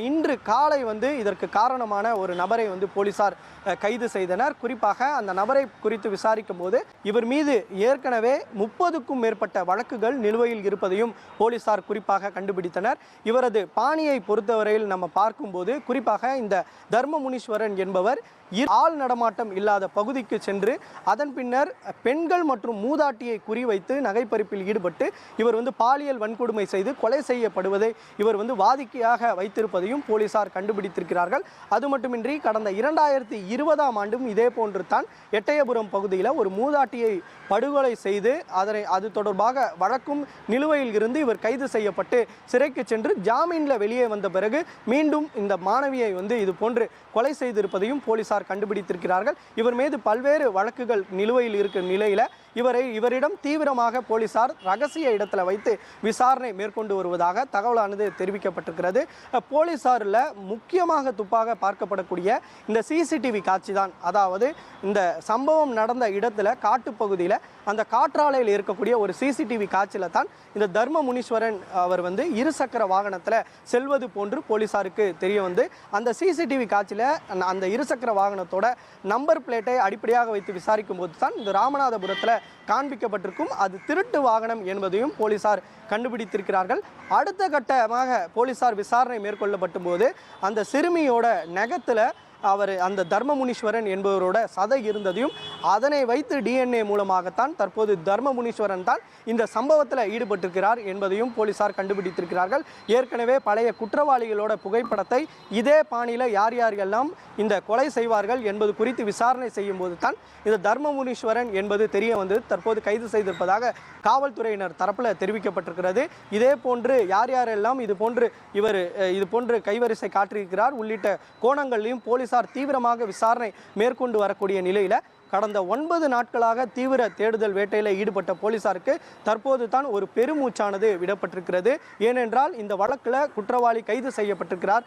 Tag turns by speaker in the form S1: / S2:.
S1: இன்று காலை இதற்கு காரணமான ஒரு நபரை போலீசார் கைது செய்தனர். குறிப்பாக அந்த நபரை குறித்து விசாரிக்கும் போது இவர் மீது ஏற்கனவே 30க்கும் மேற்பட்ட வழக்குகள் நிலுவையில் இருப்பதையும் போலீசார் குறிப்பாக கண்டுபிடித்தனர். இவரது பாணியை பொறுத்தவரையில் நம்ம பார்க்கும்போது குறிப்பாக இந்த தர்மமுனீஸ்வரன் என்பவர் ஆள் நடமாட்டம் இல்லாத பகுதிக்கு சென்று அதன் பின்னர் பெண்கள் மற்றும் மூதாட்டியை குறிவைத்து நகைப்பறிப்பில் ஈடுபட்டு இவர் பாலியல் வன்கொடுமை செய்து கொலை செய்யப்படுவதை இவர் வாதிக்கையாக வைத்திருப்பதையும் போலீசார் கண்டுபிடித்திருக்கிறார்கள். அது மட்டுமின்றி கடந்த 2020ஆம் ஆண்டும் இதே போன்று தான் எட்டயபுரம் பகுதியில் ஒரு மூதாட்டியை படுகொலை செய்து அது தொடர்பாக வழக்கும் நிலுவையில் இருந்து இவர் கைது செய்யப்பட்டு சிறைக்கு சென்று ஜாமீனில் வெளியே வந்த பிறகு மீண்டும் இந்த மாணவியை இது போன்று கொலை செய்திருப்பதையும் போலீசார் கண்டுபிடித்திருக்கிறார்கள். இவர் மீது பல்வேறு வழக்குகள் நிலுவையில் இருக்கிற நிலையில் இவரிடம் தீவிரமாக போலீசார் ரகசிய இடத்துல வைத்து விசாரணை மேற்கொண்டு வருவதாக தகவலானது தெரிவிக்கப்பட்டிருக்கிறது. போலீசாரில் முக்கியமாக துப்பாக பார்க்கப்படக்கூடிய இந்த சிசிடிவி காட்சி தான். அதாவது இந்த சம்பவம் நடந்த இடத்துல காட்டுப்பகுதியில் அந்த காற்றாலையில் இருக்கக்கூடிய ஒரு சிசிடிவி காட்சியில் தான் இந்த தர்மமுனீஸ்வரன் அவர் இருசக்கர வாகனத்தில் செல்வது போன்று போலீசாருக்கு தெரிய அந்த சிசிடிவி காட்சியில் அந்த இருசக்கர வாகனத்தோட நம்பர் பிளேட்டை அடிப்படையாக வைத்து விசாரிக்கும் போது தான் இந்த ராமநாதபுரத்தில் காண்பிக்கப்பட்டிருக்கும் அது திருட்டு வாகனம் என்பதையும் போலீசார் கண்டுபிடித்திருக்கிறார்கள். அடுத்த கட்டமாக போலீசார் விசாரணை மேற்கொள்ளப்படும் போது அந்த சிறுமியோட நகத்தில் அந்த தர்மமுனீஸ்வரன் என்பவரோட சதை இருந்ததையும் அதனை வைத்து DNA மூலமாகத்தான் தற்போது தர்மமுனீஸ்வரன் தான் இந்த சம்பவத்தில் ஈடுபட்டிருக்கிறார் என்பதையும் போலீசார் கண்டுபிடித்திருக்கிறார்கள். ஏற்கனவே பழைய குற்றவாளிகளோட புகைப்படத்தை இதே பாணியில் யார் யாரெல்லாம் இந்த கொலை செய்வார்கள் என்பது குறித்து விசாரணை செய்யும் போது தான் இந்த தர்மமுனீஸ்வரன் என்பது தெரிய தற்போது கைது செய்திருப்பதாக காவல்துறையினர் தரப்பில் தெரிவிக்கப்பட்டிருக்கிறது. இதே போன்று யார் யாரெல்லாம் இது போன்று கைவரிசை காட்டியிருக்கிறார் உள்ளிட்ட கோணங்களையும் போலீசார் தீவிரமாக விசாரணை மேற்கொண்டு வரக்கூடிய நிலையில் கடந்த 9 நாட்களாக தீவிர தேடுதல் வேட்டையில் ஈடுபட்ட போலீசாருக்கு தற்போது தான் ஒரு பெருமூச்சானது விடப்பட்டிருக்கிறது. ஏனென்றால் இந்த வழக்கில் குற்றவாளி கைது செய்யப்பட்டிருக்கிறார்.